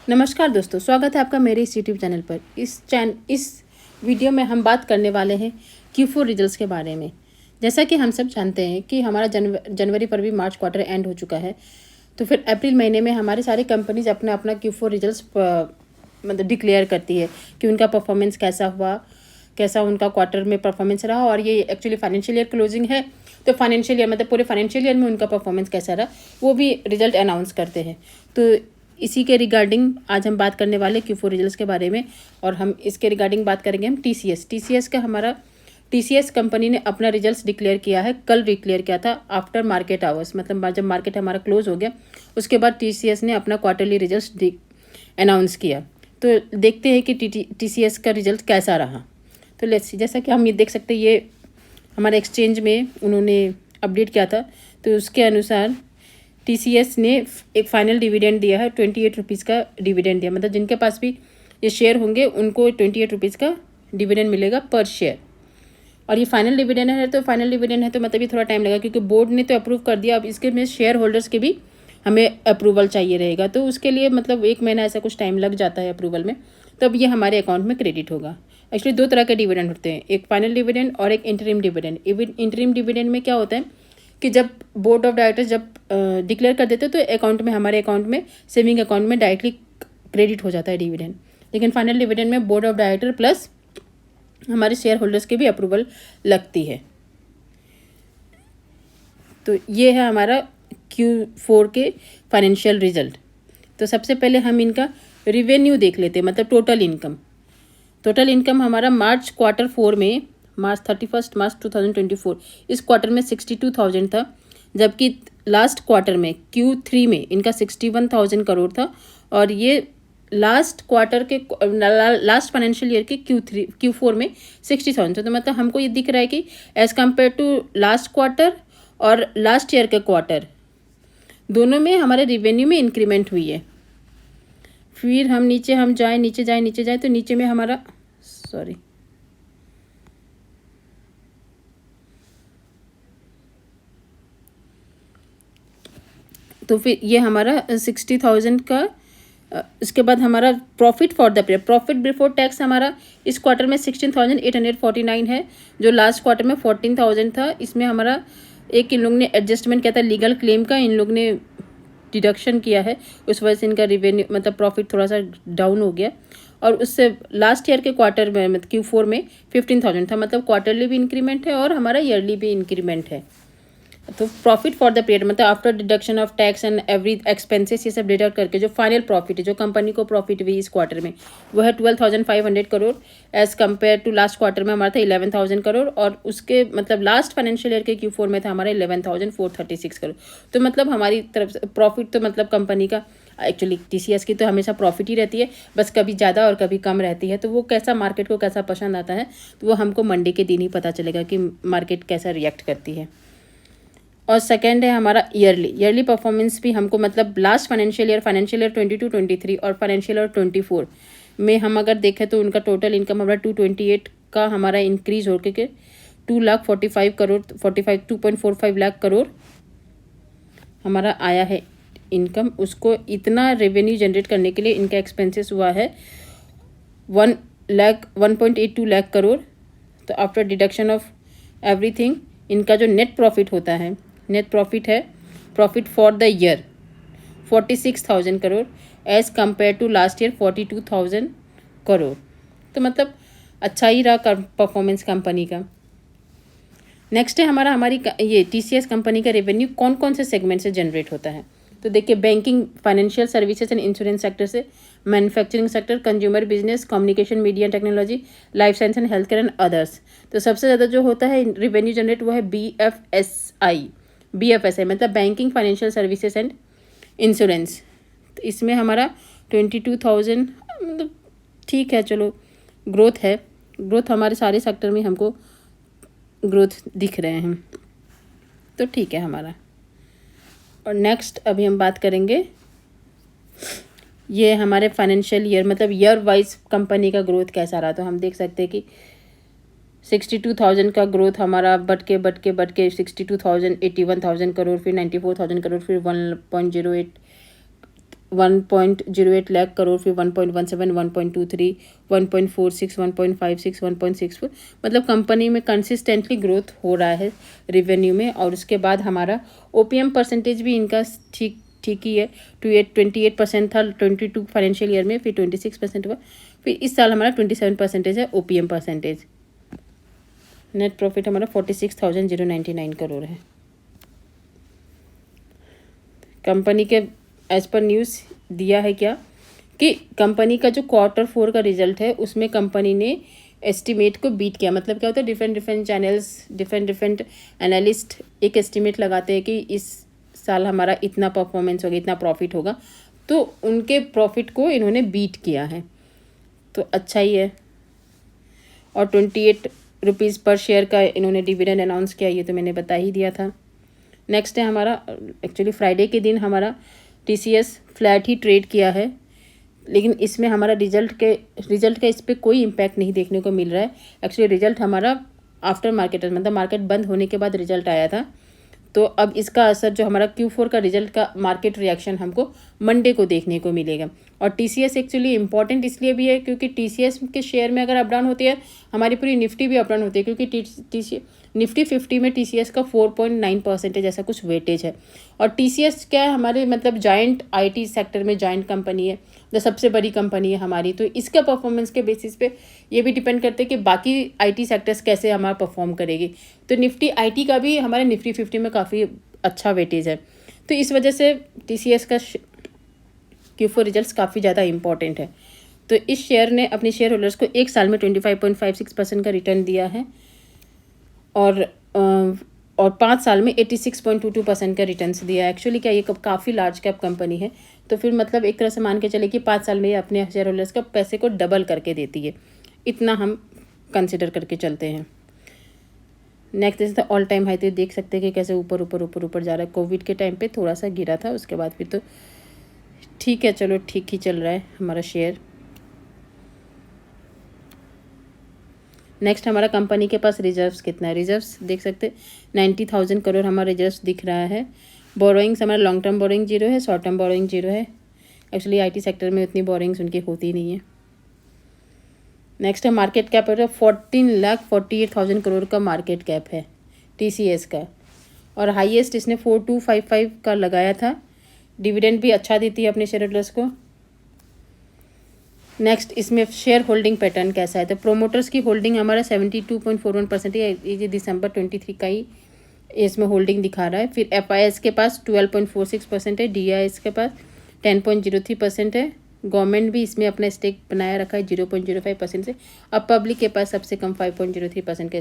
नमस्कार दोस्तों, स्वागत है आपका मेरे इस यूट्यूब चैनल पर। इस वीडियो में हम बात करने वाले हैं Q4 रिजल्ट्स के बारे में। जैसा कि हम सब जानते हैं कि हमारा जनवरी पर भी मार्च क्वार्टर एंड हो चुका है, तो फिर अप्रैल महीने में हमारी सारी कंपनीज अपना अपना Q4 रिजल्ट्स मतलब डिक्लेयर करती है कि उनका परफॉर्मेंस कैसा हुआ, कैसा उनका क्वार्टर में परफॉर्मेंस रहा। और ये एक्चुअली फाइनेंशियल ईयर क्लोजिंग है, तो फाइनेंशियल ईयर मतलब पूरे फाइनेंशियल ईयर में उनका परफॉर्मेंस कैसा रहा वो भी रिजल्ट अनाउंस करते हैं। तो इसी के रिगार्डिंग आज हम बात करने वाले Q4 रिजल्ट्स के बारे में। और हम इसके रिगार्डिंग बात करेंगे हम TCS का। हमारा TCS कंपनी ने अपना रिजल्ट्स डिक्लेयर किया है, कल डिक्लेयर किया था आफ्टर मार्केट आवर्स, मतलब जब मार्केट हमारा क्लोज हो गया उसके बाद TCS ने अपना क्वार्टरली रिजल्ट्स अनाउंस किया। तो देखते हैं कि TCS का रिजल्ट कैसा रहा। तो लेट्स सी, जैसा कि हम ये देख सकते हैं, ये हमारे एक्सचेंज में उन्होंने अपडेट किया था, तो उसके अनुसार TCS ने एक फाइनल डिविडेंड दिया है, 28 रुपीज़ का डिविडेंड दिया। मतलब जिनके पास भी ये शेयर होंगे उनको 28 रुपीज़ का डिविडेंड मिलेगा पर शेयर। और ये फाइनल डिविडेंड है, तो फाइनल डिविडेंड है तो मतलब ये थोड़ा टाइम लगेगा, क्योंकि बोर्ड ने तो अप्रूव कर दिया। अब इसके में शेयर होल्डर्स के भी हमें अप्रूवल चाहिए रहेगा, तो उसके लिए मतलब 1 महीना ऐसा कुछ टाइम लग जाता है अप्रूवल में, तब ये हमारे अकाउंट में क्रेडिट होगा। एक्चुअली 2 तरह के डिविडेंड होते हैं, एक फाइनल डिविडेंड और एक इंटरिम डिविडेंड। इंटरिम डिविडेंड में क्या होता है कि जब बोर्ड ऑफ डायरेक्टर्स जब डिक्लेयर कर देते हैं तो अकाउंट में, हमारे अकाउंट में, सेविंग अकाउंट में डायरेक्टली क्रेडिट हो जाता है डिविडेंड। लेकिन फाइनल डिविडेंड में बोर्ड ऑफ डायरेक्टर प्लस हमारे शेयर होल्डर्स की भी अप्रूवल लगती है। तो ये है हमारा Q4 के फाइनेंशियल रिजल्ट। तो सबसे पहले हम इनका रिवेन्यू देख लेते हैं, मतलब टोटल इनकम। टोटल इनकम हमारा मार्च क्वार्टर 4 में, मार्च 31 मार्च 2024, इस क्वार्टर में 62,000 था, जबकि लास्ट क्वार्टर में Q3 में इनका 61,000 करोड़ था। और ये लास्ट क्वार्टर के लास्ट फाइनेंशियल ईयर के Q4 में 60,000 था। तो मतलब हमको ये दिख रहा है कि as compare to last quarter और लास्ट ईयर के क्वार्टर दोनों में हमारे रिवेन्यू में इंक्रीमेंट हुई है। फिर हम नीचे जाए तो नीचे में हमारा तो फिर ये हमारा 60,000 का। इसके बाद हमारा profit for the period, profit before tax हमारा इस क्वार्टर में 16,849 है, जो लास्ट क्वार्टर में 14,000 था। इसमें हमारा एक इन लोग ने एडजस्टमेंट किया था लीगल क्लेम का, इन लोग ने डिडक्शन किया है, उस वजह से इनका रिवेन्यू मतलब प्रॉफिट थोड़ा सा डाउन हो गया। और उससे लास्ट ईयर के क्वार्टर में मतलब Q4 में 15,000 था, मतलब क्वार्टरली भी इंक्रीमेंट है और हमारा ईयरली भी इंक्रीमेंट है। तो प्रॉफिट फॉर द पीरियड मतलब after deduction of tax and every expenses, ये सब डिडक्ट करके जो फाइनल प्रॉफिट है, जो कंपनी को प्रॉफिट हुई इस क्वार्टर में, वो है 12,500 crore as compare to last quarter में हमारा था 11,000 करोड़। और उसके मतलब लास्ट फाइनेंशियल ईयर के Q4 में था हमारा 11,436 करोड़। तो मतलब हमारी तरफ से प्रॉफिट तो मतलब कंपनी का, एक्चुअली TCS की तो हमेशा प्रॉफिट ही रहती है, बस कभी ज़्यादा और कभी कम रहती है। तो वो कैसा मार्केट को कैसा पसंद आता है, तो वो हमको मंडे के दिन ही पता चलेगा कि मार्केट कैसा रिएक्ट करती है। और सेकेंड है हमारा ईयरली परफॉर्मेंस भी हमको, मतलब लास्ट फाइनेंशियल ईयर 22-23 और फाइनेंशियल ईयर 24 में हम अगर देखें तो उनका टोटल इनकम हमारा 228 का हमारा इंक्रीज होकर के 2,45 करोड़ 2.45 लाख करोड़ हमारा आया है इनकम। उसको इतना रेवेन्यू जनरेट करने के लिए इनका एक्सपेंसेस हुआ है 1.82 लाख करोड़। तो आफ्टर डिडक्शन ऑफ एवरीथिंग इनका जो नेट प्रॉफिट होता है, नेट प्रॉफिट है, profit for the year 46,000 crore as compare to last year 42,000 crore. तो मतलब अच्छा ही रहा परफॉर्मेंस कंपनी का। नेक्स्ट है हमारी ये TCS कंपनी का रेवेन्यू कौन कौन से सेगमेंट से जनरेट होता है। तो देखिए, banking, financial services and insurance sector से, manufacturing sector, consumer business, communication, media technology, life science and health care and others. तो सबसे ज़्यादा जो होता है रेवेन्यू जनरेट वो है BFSI मतलब banking, financial services and insurance. तो इसमें हमारा 22,000, मतलब ठीक है, चलो ग्रोथ है, ग्रोथ हमारे सारे सेक्टर में हमको ग्रोथ दिख रहे हैं, तो ठीक है हमारा। और नेक्स्ट अभी हम बात करेंगे, ये हमारे फाइनेंशियल ईयर मतलब ईयर वाइज कंपनी का ग्रोथ कैसा रहा। तो हम देख सकते हैं कि 62,000 का ग्रोथ हमारा बढ़ के 62,000 81,000 करोड़, फिर 94,000 करोड़, फिर 1.08 1.08 लाख करोड़, फिर 1.17, 1.23, 1.46, 1.56, 1.64, मतलब कंपनी में कंसिस्टेंटली ग्रोथ हो रहा है रेवेन्यू में। और उसके बाद हमारा ओपीएम परसेंटेज भी इनका ठीक ही है। 28% था 22 फाइनेंशियल ईयर में, फिर 26% हुआ, फिर इस साल हमारा 27% है ओपीएम परसेंटेज। नेट प्रॉफिट हमारा 46,099 करोड़ है। कंपनी के एज पर न्यूज़ दिया है क्या कि कंपनी का जो Q4 का रिजल्ट है उसमें कंपनी ने एस्टिमेट को बीट किया। मतलब क्या होता है, डिफरेंट चैनल्स, डिफरेंट एनालिस्ट एक एस्टिमेट लगाते हैं कि इस साल हमारा इतना परफॉर्मेंस होगा, इतना प्रॉफिट होगा, तो उनके प्रॉफिट को इन्होंने बीट किया है, तो अच्छा ही है। और 28 रुपीज़ पर शेयर का इन्होंने डिविडेंड अनाउंस किया, ये तो मैंने बता ही दिया था। नेक्स्ट है हमारा, एक्चुअली फ्राइडे के दिन हमारा TCS फ्लैट ही ट्रेड किया है, लेकिन इसमें हमारा रिजल्ट का इस पर कोई इम्पैक्ट नहीं देखने को मिल रहा है। एक्चुअली रिजल्ट हमारा आफ्टर मार्केट, मतलब मार्केट बंद होने के बाद रिजल्ट आया था, तो अब इसका असर जो हमारा Q4 का रिजल्ट का मार्केट रिएक्शन हमको मंडे को देखने को मिलेगा। और TCS एक्चुअली इंपॉर्टेंट इसलिए भी है क्योंकि TCS के शेयर में अगर अप डाउन होती है, हमारी पूरी निफ्टी भी अप डाउन होती है, क्योंकि निफ्टी 50 में TCS का 4.9% ऐसा कुछ वेटेज है। और TCS क्या है, हमारे मतलब जॉइंट IT सेक्टर में जॉइंट कंपनी है, जो सबसे बड़ी कंपनी है हमारी, तो इसका परफॉर्मेंस के बेसिस पे ये भी डिपेंड करते हैं कि बाकी IT सेक्टर्स कैसे हमारा परफॉर्म करेगी। तो निफ्टी IT का भी हमारे निफ्टी 50 में काफ़ी अच्छा वेटेज है, तो इस वजह से TCS का Q4 रिजल्ट्स काफ़ी ज़्यादा इंपॉर्टेंट है। तो इस शेयर ने अपने शेयर होल्डर्स को एक साल में 25.56% का रिटर्न दिया है, और 5 साल में 86.22% का रिटर्न्स दिया है। एक्चुअली क्या ये काफ़ी लार्ज कैप कंपनी है, तो फिर मतलब एक तरह से मान के चले कि 5 साल में ये अपने शेयर होल्डर्स का पैसे को डबल करके देती है, इतना हम कंसिडर करके चलते हैं। Next is the all time high, तो देख सकते हैं कि कैसे ऊपर जा रहा है। कोविड के टाइम पे थोड़ा सा गिरा था, उसके बाद फिर तो ठीक है, चलो ठीक ही चल रहा है हमारा शेयर। नेक्स्ट हमारा कंपनी के पास रिजर्व्स कितना है, रिजर्व्स देख सकते 90,000 करोड़ हमारा रिजर्व्स दिख रहा है। बोरोइंग्स हमारा लॉन्ग टर्म बोरोइंग 0 है, शॉर्ट टर्म बोरोइंग 0 है। एक्चुअली IT सेक्टर में उतनी बोरोइंग्स उनकी होती नहीं है। नेक्स्ट है मार्केट कैप, 14,48,000 करोड़ का मार्केट कैप है TCS का, और हाईएस्ट इसने 4255 का लगाया था। डिविडेंड भी अच्छा देती है अपने शेयर होल्डर्स को। नेक्स्ट इसमें शेयर होल्डिंग पैटर्न कैसा है, तो प्रोमोटर्स की होल्डिंग हमारा 72.41% है, ये दिसंबर 23 का ही इसमें होल्डिंग दिखा रहा है। फिर FIS के पास 12.46% है, DIS के पास 10.03% है। गवर्नमेंट भी इसमें अपना स्टेक बनाया रखा है 0.05% से। अब पब्लिक के पास सबसे कम 5.03% का